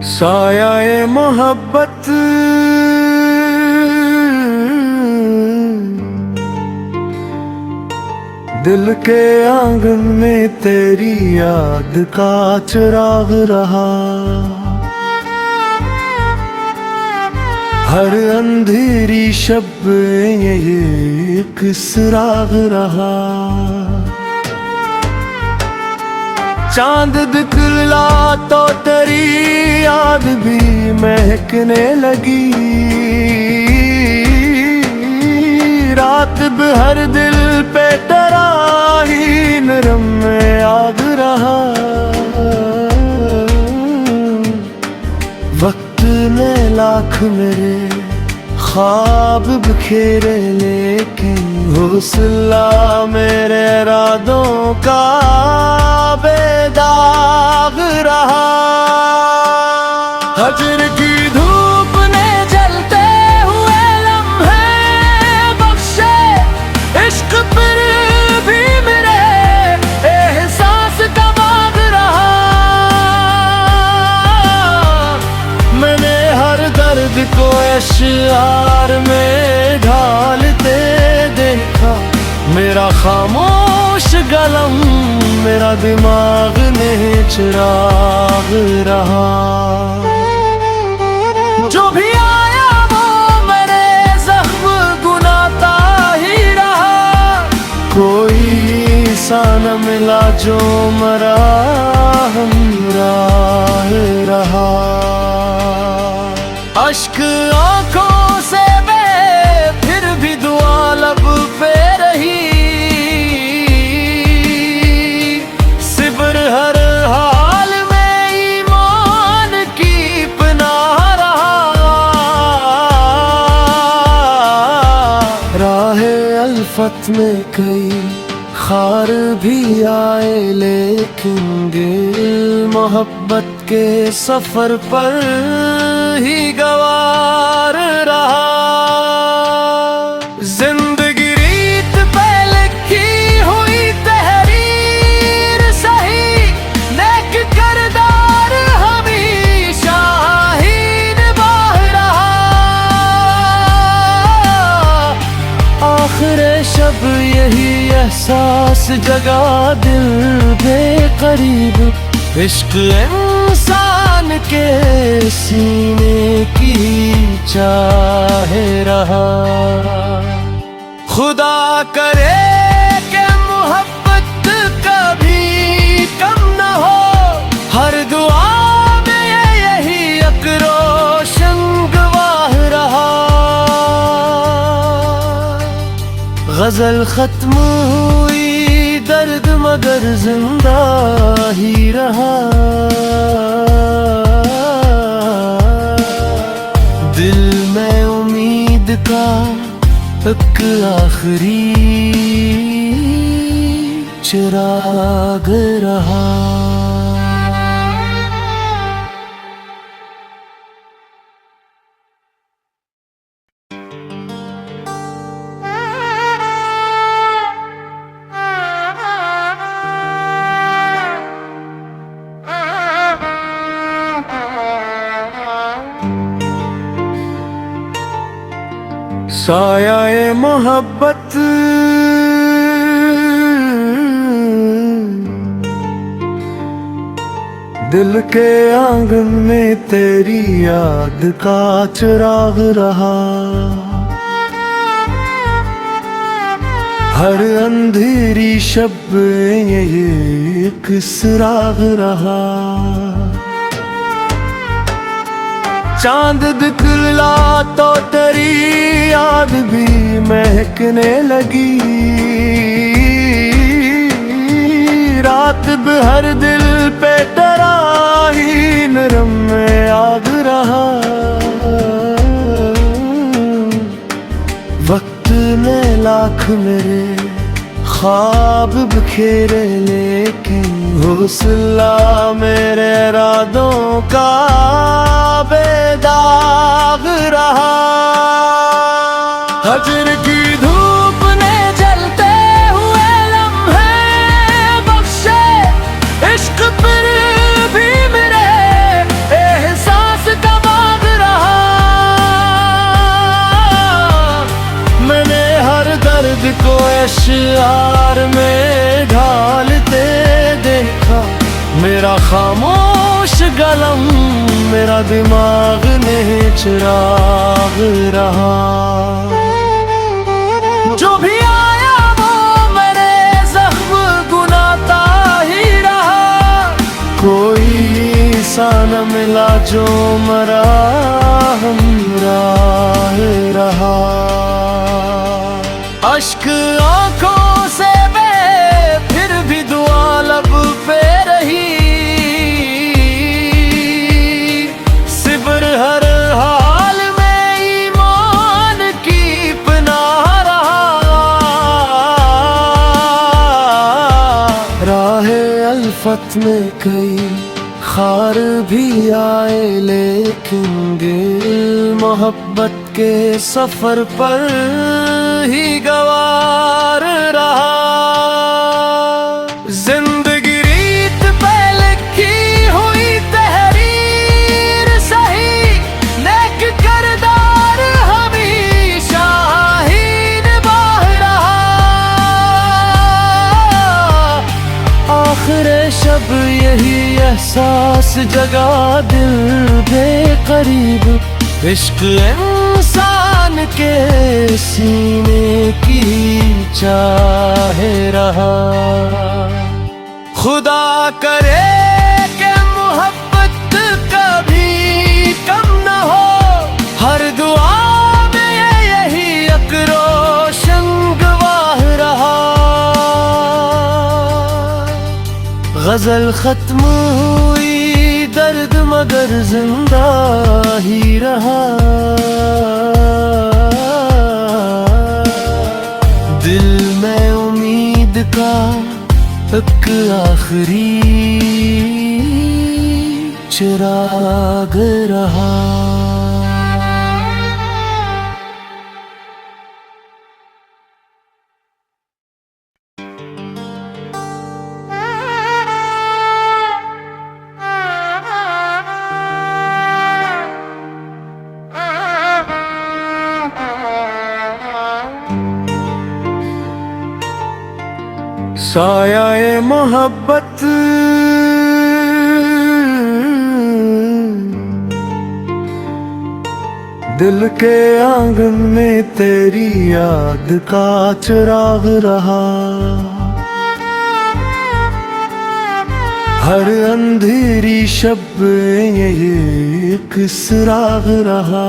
साया ए मोहब्बत दिल के आंगन में तेरी याद का चिराग रहा। हर अंधेरी शब ये एक सिराग रहा। चांद दिखला तो तेरी याद भी महकने लगी। रात भर दिल पे तेरा ही नरम में आग रहा। वक्त ने लाख मेरे ख्वाब बिखेरे, लेकिन हौसला मेरे इरादों का बेदाग रहा। हजर की धूप ने जलते हुए लम्हे बख्शे, इश्क पर भी मेरे एहसास का बाग रहा। मैंने हर दर्द को अश्यार में ढालते देखा। मेरा खामोश गलम मेरा दिमाग ने चिराग रहा। जो भी आया वो मेरे जख्म गुनाता ही रहा। कोई सा न मिला जो मरा हमराह रहा। अश्क आंखों से बहे फिर भी दुआ लब पे रही। सिबर हर हाल में ईमान की पनाह रहा। राहे अल्फत में कई खार भी आए, लेकिन दिल मोहब्बत के सफर पर ही गवार रहा। जिंदगी रीत पे लिखी हुई तहरीर सही, नेक किरदार हमेशा ही निभाह रहा। आखिर शब यही एहसास जगा दिल बेकरीब। इश्क इंसान के सीने की चाहे रहा। खुदा करे कि मोहब्बत कभी कम न हो। हर दुआ में यही एक रोशन गवाह रहा। गजल खत्म हुई दर्द मगर जिंदा ही रहा। दिल में उम्मीद का एक आखिरी चिराग रहा। साया ए मोहब्बत दिल के आंगन में तेरी याद का चिराग रहा। हर अंधेरी शब ये एक सिराग रहा। चांद दिखला तो तेरी याद भी महकने लगी। रात भर दिल पे तेरा ही नरम में आग रहा। वक्त ने लाख मेरे ख्वाब बिखेरे, लेकिन हौसला मेरे इरादों का बेदाग रहा। हजर की धूप ने जलते हुए लम्हे बख्शे, इश्क पर भी मेरे एहसास अशआर में ढालते देखा मेरा खामोश गलम, मेरा दिमाग ने चिराग रहा। जो भी आया वो मेरे जख्म गुनाता ही रहा, कोई सा न मिला जो मरा हमराह रहा। अश्क आंखों से बहे फिर भी दुआ लब पे रही, सिबर हर हाल में ईमान की पनाह रहा। राहे अल्फत में कई खार भी आए लेकिन दिल मोहब्बत के सफर पर ही गवार रहा। जिंदगी रीत पे लिखी हुई तहरीर सही, नेक किरदार हमेशा ही निभाह रहा। आखिर शब यही एहसास जगा दिल बेकरीब, इश्क इंसान के सीने की चाहे रहा। खुदा करे कि मोहब्बत कभी कम न हो, हर दुआ में यही अकरोशन गवाह रहा। गजल खत्म हुई दर्द मगर जिंदा ही रहा। दिल में उम्मीद का एक आखिरी चिराग रहा। साया-ए मोहब्बत दिल के आंगन में तेरी याद का चिराग रहा। हर अंधेरी शब ये एक सुराग रहा।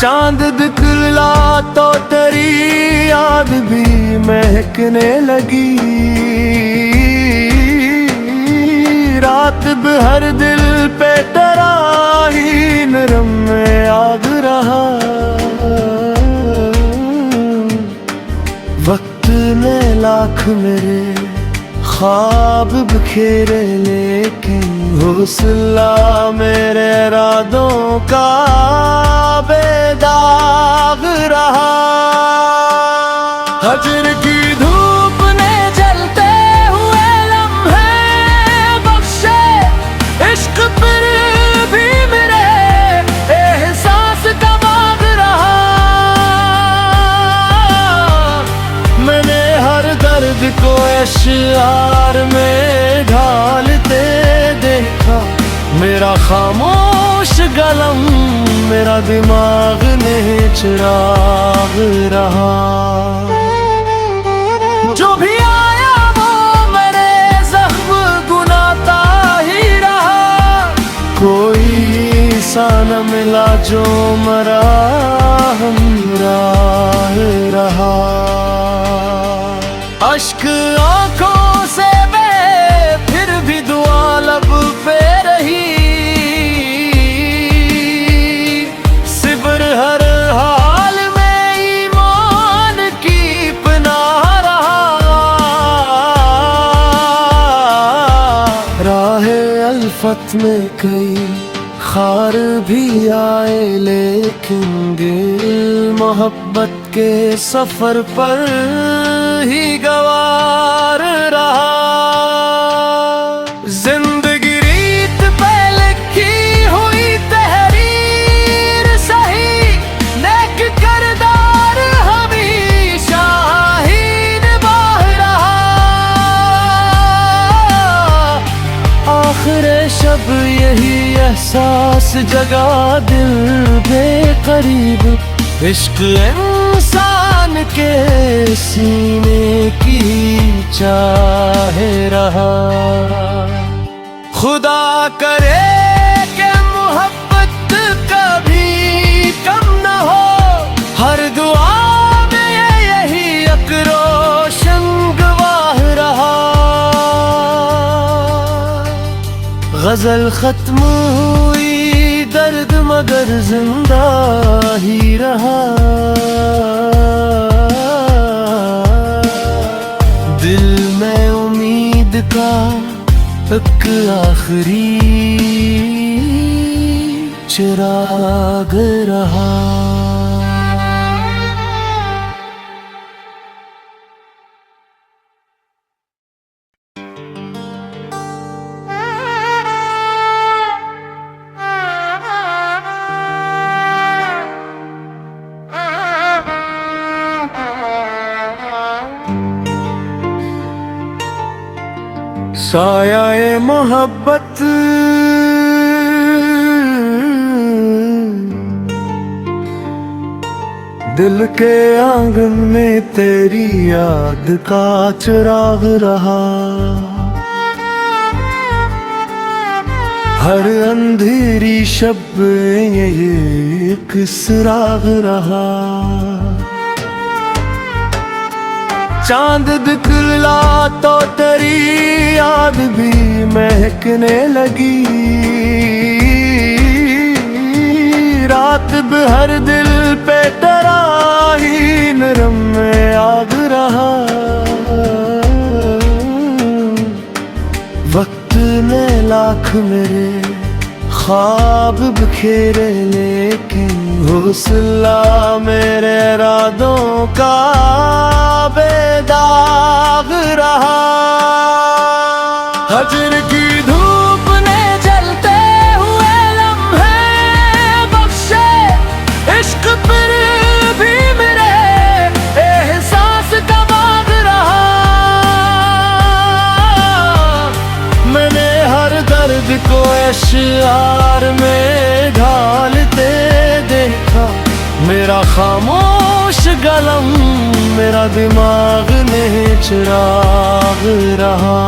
चांद दिखला तो तेरी याद भी महकने लगी, रात भर दिल पे तेरा ही नरम में आग रहा। वक्त ने लाख मेरे ख्वाब बिखेरे लेकिन हौसला मेरे इरादों का बेदाग रहा। हजर की धूप ने जलते हुए लम्हे बख्शे, इश्क पर भी मेरे एहसास का बाग रहा। मैंने हर दर्द को अशआर में ढालते देखा, मेरा खामोश गलम, मेरा दिमाग ने चिराग रहा। जो भी आया वो मेरे जख्म गुनाता ही रहा, कोई सा न मिला जो मरा हमराह रहा। अश्क आंखों से बहे फिर भी दुआ लब पे रही, सिबर हर हाल में ईमान की पनाह रहा। राहे अल्फत में कई खार भी आए लेकिन दिल मोहब्बत के सफर पर ही गवार रहा। जिंदगी रीत पे लिखी हुई तहरीर सही, नेक किरदार हम शब यही एहसास जगा दिल बेकरीब, इश्क इंसान के सीने की चाहे रहा। खुदा करे कि मोहब्बत कभी कम न हो, हर दुआ में यही अकरोशन गवाह रहा। गजल खत्म हुई दर्द मगर जिंदा ही रहा। दिल में उम्मीद का एक आखिरी चिराग रहा। साया-ए मोहब्बत दिल के आंगन में तेरी याद का चिराग रहा। हर अंधेरी शब ये एक सुराग रहा। चांद दिखला तो तेरी याद भी महकने लगी। रात भर दिल पे तेरा ही नरम में आग रहा। वक्त ने लाख मेरे ख्वाब बिखेरे, लेकिन हौसला मेरे इरादों का बेदाग रहा। हजर की धूप ने जलते हुए लम्हे बख्शे, इश्क पर भी मेरे एहसास का बाग रहा। मैंने हर दर्द को अश्यार में ढालते देखा। मेरा खामोश गलम मेरा दिमाग में चिराग रहा।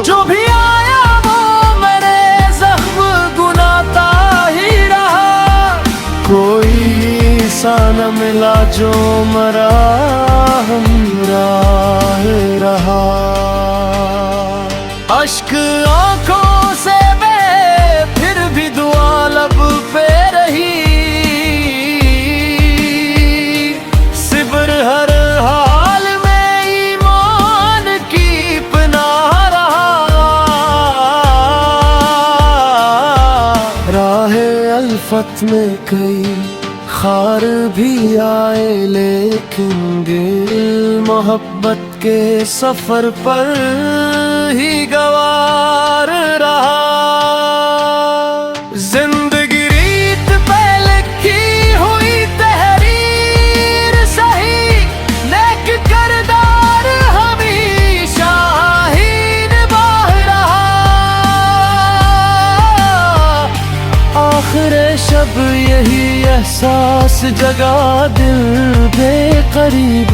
जो भी आया वो मेरे जख्म गुनाता ही रहा। कोई सा न मिला जो मरा हमराह रहा। अश्क आंखों से बहे फिर भी दुआ लब पे रही। सिबर हर हाल में ईमान की पनाह रहा। राहे अल्फत में कई खार भी आए, लेकिन दिल मोहब्बत के सफर पर ही गवार रहा। जिंदगी रीत पे लिखी हुई तहरीर सही, नेक किरदार हमेशा ही निभाह रहा। आखिर शब यही एहसास जगा दिल बेकरीब,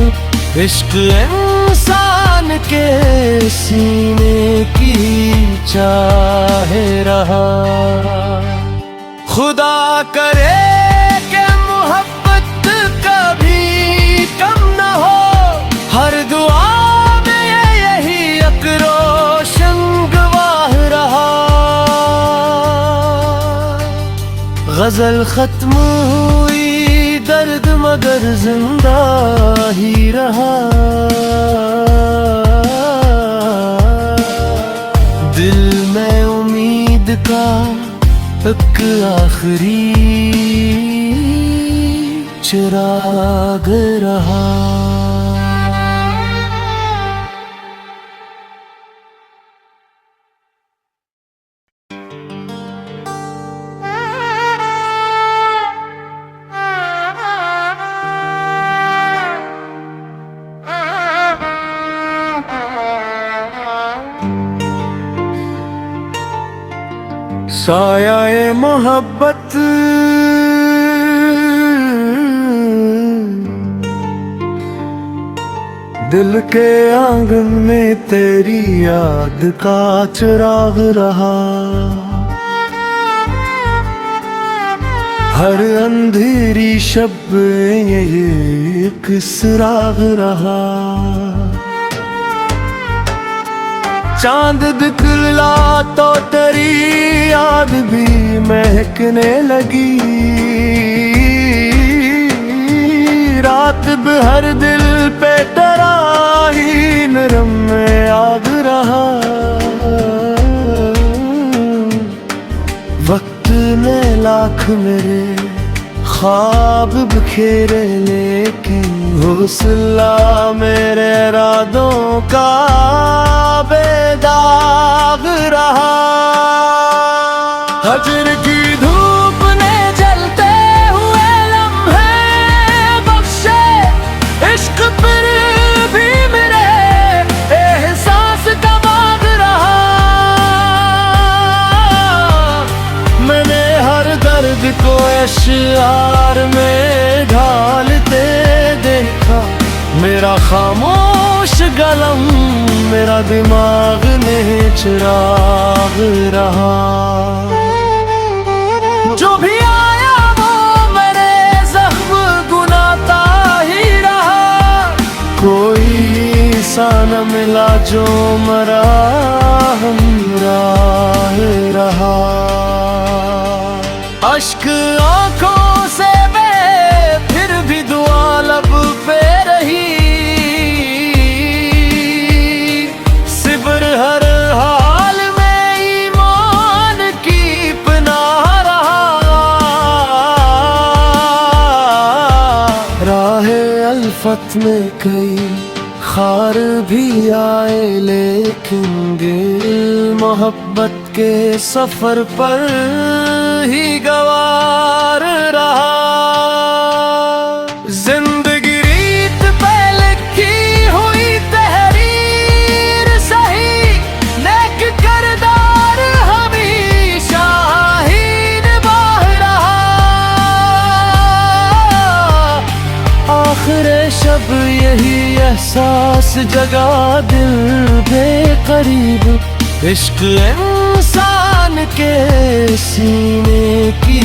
इश्क इंसान के सीने की चाहे रहा। खुदा करे कि मोहब्बत कभी कम न हो, हर दुआ में यही अकरोशन गवाह रहा। गजल खत्म हुई दर्द मगर जिंदा ही रहा। दिल में उम्मीद का एक आखिरी चिराग रहा। साया ए मोहब्बत दिल के आंगन में तेरी याद का चिराग रहा। हर अंधेरी शब ये एक सुराग रहा। चांद दिखला तो तेरी याद भी महकने लगी। रात भर दिल पे तेरा ही नरम में आग रहा। वक्त ने लाख मेरे ख्वाब बखेरे लेकिन हौसला मेरे इरादों का बेदाग रहा। हजर की धूप ने जलते हुए लम्हे बख्शे, इश्क पर भी मेरे एहसास का बाग रहा। मैंने हर दर्द को अश्यार में ढालते देखा। मेरा खामोश गलम मेरा दिमाग ने चिराग रहा। जो भी आया वो मेरे जख्म गुनाता ही रहा। कोई सा न मिला जो मरा हमराह रहा। अश्क आंखों से बहे फिर भी दुआ लब पे रही। सिबर हर हाल में ईमान की पनाह रहा। राहे अल्फत में कई खार भी आए लेकिन दिल मोहब्बत के सफर पर ही गवार रहा। जिंदगी रीत पे लिखी हुई तहरीर सही, नेक किरदार हमेशा ही निभाह रहा। आखिर शब यही एहसास जगा दिल बेकरीब। इश्क इंसान के सीने की